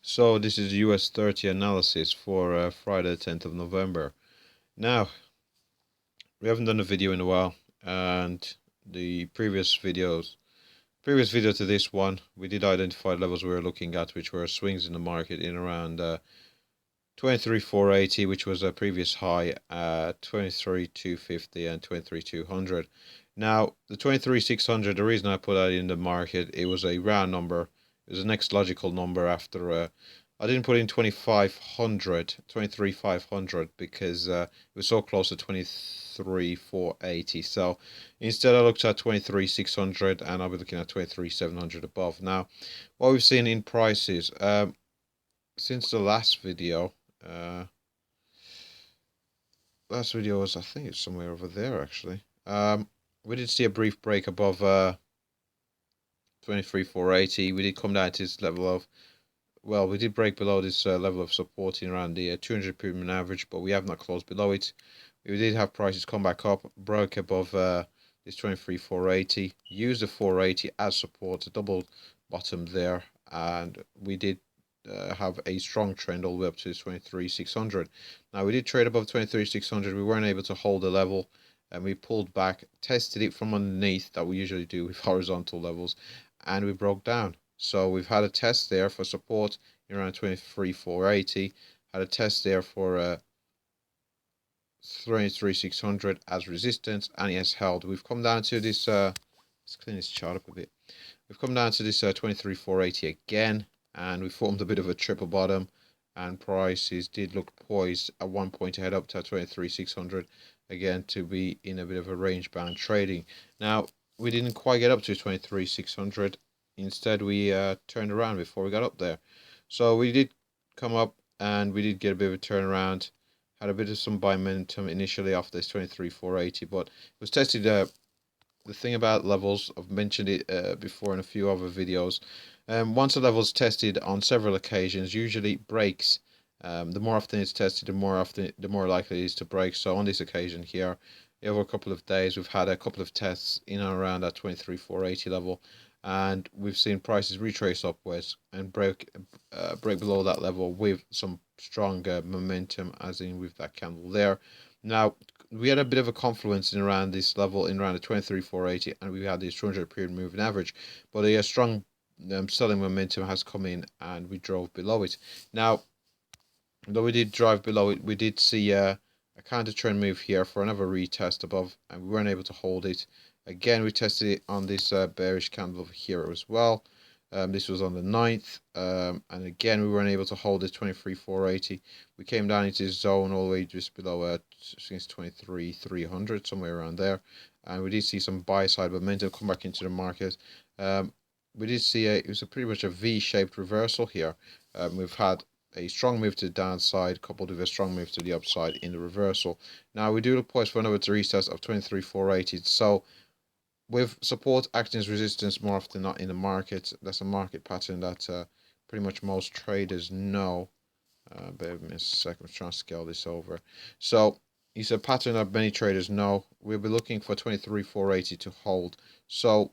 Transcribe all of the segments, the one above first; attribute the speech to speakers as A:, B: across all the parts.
A: So this is US 30 analysis for Friday the 10th of November. Now, we haven't done a video in a while, and the previous video to this one, we did identify levels we were looking at, which were swings in the market in around 23,480, which was a previous high at 23,250 and 23,200. Now, the 23,600, the reason I put that in the market, it was a round number. It was the next logical number after I didn't put in 2,500, 23,500 because it was so close to 23,480. So instead, I looked at 23,600 and I'll be looking at 23,700 above. Now, what we've seen in prices since the last video, was, I think it's somewhere over there actually. We did see a brief break above 23,480. We did come down to this level of, well, we did break below this level of support in around the 200 period average, but we have not closed below it. We did have prices come back up, broke above this 23,480, used the 480 as support, a double bottom there, and we did have a strong trend all the way up to 23,600. Now we did trade above 23,600. We weren't able to hold the level, and we pulled back, tested it from underneath that we usually do with horizontal levels, and we broke down. So we've had a test there for support in around 23,480. Had a test there for 23,600 as resistance, and it has held. We've come down to this. Let's clean this chart up a bit. We've come down to this 23,480 again, and we formed a bit of a triple bottom, and prices did look poised at one point to head up to 23,600 again to be in a bit of a range bound trading. Now we didn't quite get up to 23,600. Instead, we turned around before we got up there. So we did come up and we did get a bit of a turnaround. Had a bit of some buy momentum initially off this 23,480, but it was tested. The thing about levels, I've mentioned it before in a few other videos. Once a level is tested on several occasions, usually it breaks. The more often it's tested, the more likely it is to break. So on this occasion here, over a couple of days, we've had a couple of tests in and around that 23,480 level, and we've seen prices retrace upwards and break below that level with some strong momentum, as in with that candle there. Now we had a bit of a confluence in around this level, in around the 23,480, and we had this 200 period moving average, but a strong selling momentum has come in and we drove below it. Now, though we did drive below it, we did see a counter trend move here for another retest above, and we weren't able to hold it. Again, we tested it on this bearish candle over here as well. This was on the 9th, and again we weren't able to hold this 23,480. We came down into this zone all the way just below since 23,300, somewhere around there, and we did see some buy side momentum come back into the market. We did see it was pretty much a V-shaped reversal here. We've had a strong move to the downside coupled with a strong move to the upside in the reversal. Now we do look poised for another retest of 23,480. So with support acting as resistance more often than not in the market, that's a market pattern that pretty much most traders know. Bear with me a second, I'm trying to scale this over. So it's a pattern that many traders know. We'll be looking for 23,480 to hold. So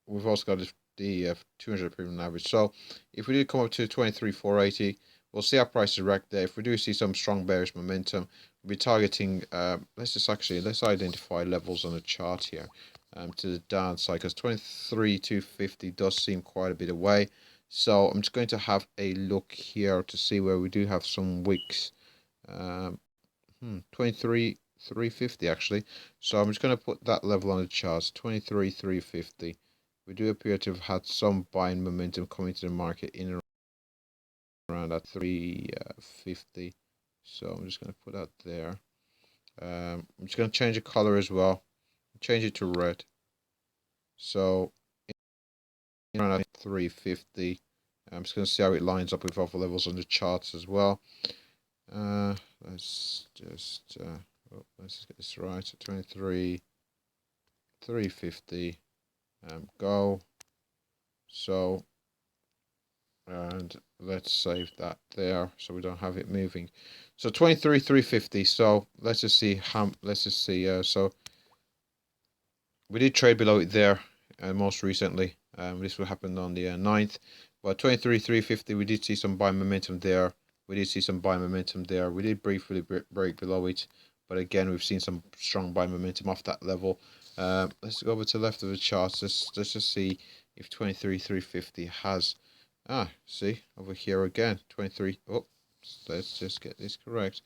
A: we've also got the 200 period average. So if we did come up to 23,480, we'll see our prices react there. If we do see some strong bearish momentum, we'll be targeting, let's identify levels on the chart here to the downside, because 23,250 does seem quite a bit away. So I'm just going to have a look here to see where we do have some wicks. 23,350 actually. So I'm just going to put that level on the charts, 23,350. We do appear to have had some buying momentum coming to the market in around that 350. So I'm just going to put that there. I'm just going to change the color as well. Change it to red. So around 350. I'm just going to see how it lines up with other levels on the charts as well. Let's just get this right. 23,350. Go. So, and let's save that there so we don't have it moving. So 23,350. So let's just see how. So we did trade below it there most recently. This will happen on the 9th. But 23,350, we did see some buying momentum there. We did see some buying momentum there. We did briefly break below it, but again, we've seen some strong buying momentum off that level. Let's go over to the left of the charts. Let's just see if 23,350 has. See over here again, 23. Oh, let's just get this correct.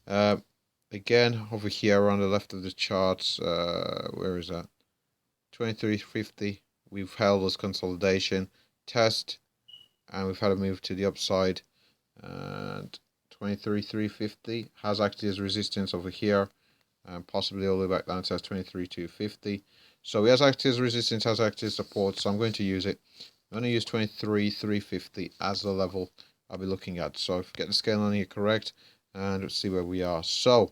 A: Again over here on the left of the charts. Where is that? 23.50. We've held this consolidation test, and we've had a move to the upside. And 23.350 has acted as resistance over here, and possibly all the way back down to 23.250. So he has acted as resistance, has acted as support. So I'm going to use it. I'm going to use 23.350 as the level I'll be looking at. So if we get the scale on here correct, and let's see where we are. So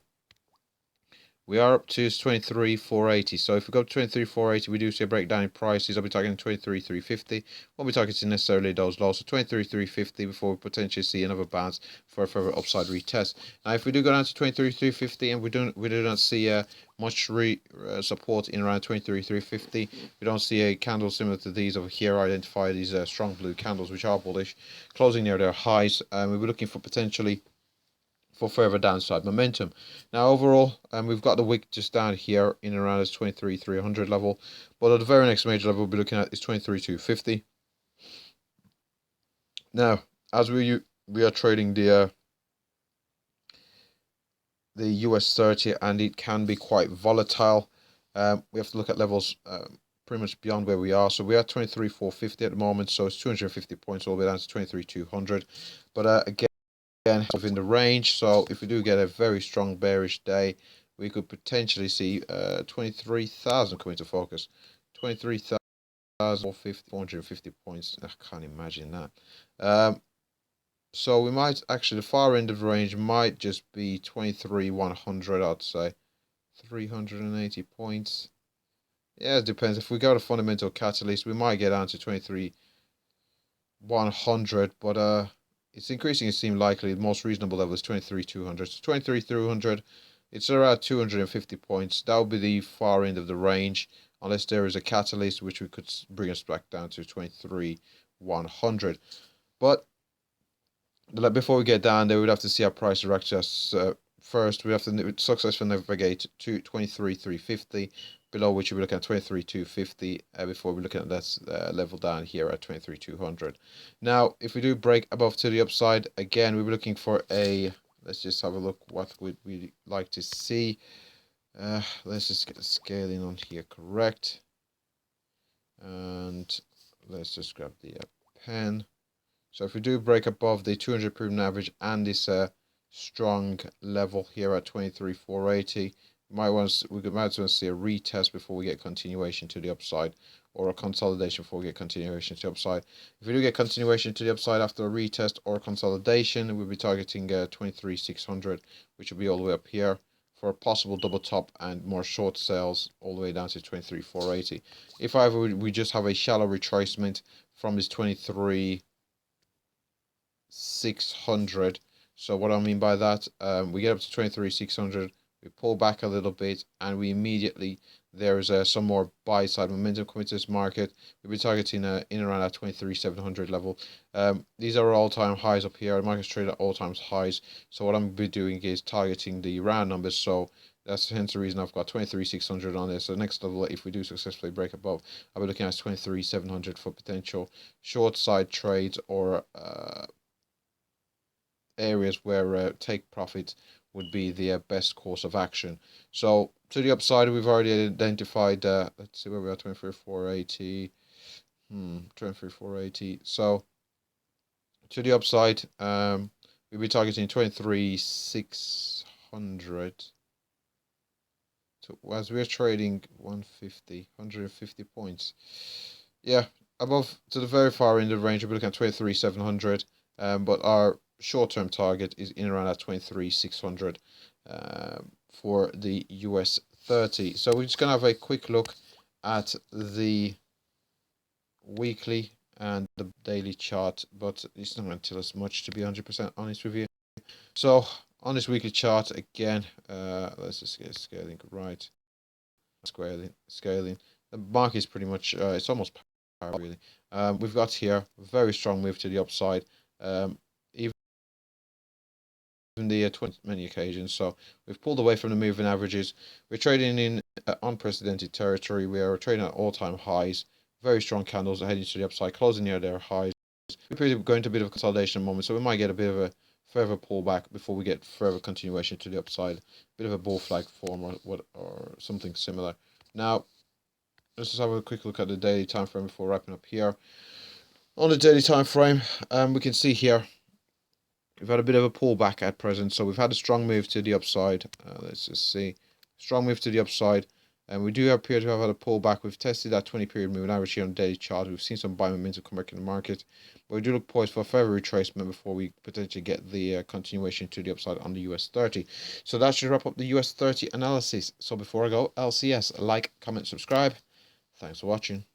A: we are up to 23,480. So if we go to 23,480, we do see a breakdown in prices. I'll be targeting 23,350. Won't be targeting necessarily those lows. So 23,350 before we potentially see another bounce for a further upside retest. Now, if we do go down to 23,350 and we do not see much support in around 23,350, we don't see a candle similar to these over here. Identify these strong blue candles which are bullish, closing near their highs. We'll be looking for potentially for further downside momentum. Now overall, we've got the wick just down here in around this 23,300 level, but at the very next major level we'll be looking at is 23,250. Now, as we are trading the US 30, and it can be quite volatile. We have to look at levels pretty much beyond where we are. So we are 23,450 at the moment, so it's 250 points all the way down to 23,200. But again, within the range. So if we do get a very strong bearish day, we could potentially see 23,000 come into focus. 23,450 points. I can't imagine that. So we might actually, the far end of the range might just be 23,100, I'd say. 380 points. Yeah, it depends. If we got a fundamental catalyst, we might get down to 23,100, but it's increasing. It seems likely. The most reasonable level is 23,200. So 23,300, it's around 250 points. That would be the far end of the range, unless there is a catalyst which we could bring us back down to 23,100. But before we get down there, we'd have to see our price react. First, we have to successfully navigate to 23,350. Below which we're looking at 23,250 before we're looking at that level down here at 23,200. Now, if we do break above to the upside, again, we'll be looking for a, let's just have a look what would we like to see. Let's just get the scaling on here correct. And let's just grab the pen. So if we do break above the 200 period average and this strong level here at 23,480, we might want to see a retest before we get continuation to the upside, or a consolidation before we get continuation to the upside. If we do get continuation to the upside after a retest or consolidation, we'll be targeting 23,600, which will be all the way up here for a possible double top and more short sales all the way down to 23,480. If however we just have a shallow retracement from this 23,600, so what I mean by that, we get up to 23,600. We pull back a little bit, and we immediately, there's some more buy side momentum coming to this market. We'll be targeting in around that 23,700 level. These are all-time highs up here. The market's traded at all-time highs. So what I'm going to be doing is targeting the round numbers. So that's hence the reason I've got 23,600 on this. So the next level, if we do successfully break above, I'll be looking at 23,700 for potential short side trades or areas where take profits would be the best course of action. So to the upside, we've already identified, let's see where we are, 23,480. 23,480. So to the upside, we'll be targeting 23,600. So as we're trading 150 points. Yeah, above to the very far end of the range, we'll be looking at 23,700. But our short-term target is in around at 23,600 for the US 30. So we're just going to have a quick look at the weekly and the daily chart, but it's not going to tell us much, to be 100% honest with you. So on this weekly chart again, let's just get scaling right. Scaling. The market is pretty much it's almost really. We've got here a very strong move to the upside. Even the 20 many occasions. So we've pulled away from the moving averages. We're trading in unprecedented territory. We are trading at all-time highs. Very strong candles are heading to the upside, closing near their highs. We're going to a bit of a consolidation moment, so we might get a bit of a further pullback before we get further continuation to the upside. Bit of a bull flag form or something similar. Now, let's just have a quick look at the daily time frame before wrapping up here. On the daily time frame, we can see here we've had a bit of a pullback at present, so we've had a strong move to the upside. Let's just see, strong move to the upside, and we do appear to have had a pullback. We've tested that 20-period moving average here on the daily chart. We've seen some buy momentum come back in the market, but we do look poised for a further retracement before we potentially get the continuation to the upside on the US 30. So that should wrap up the US 30 analysis. So before I go, LCS, like, comment, subscribe. Thanks for watching.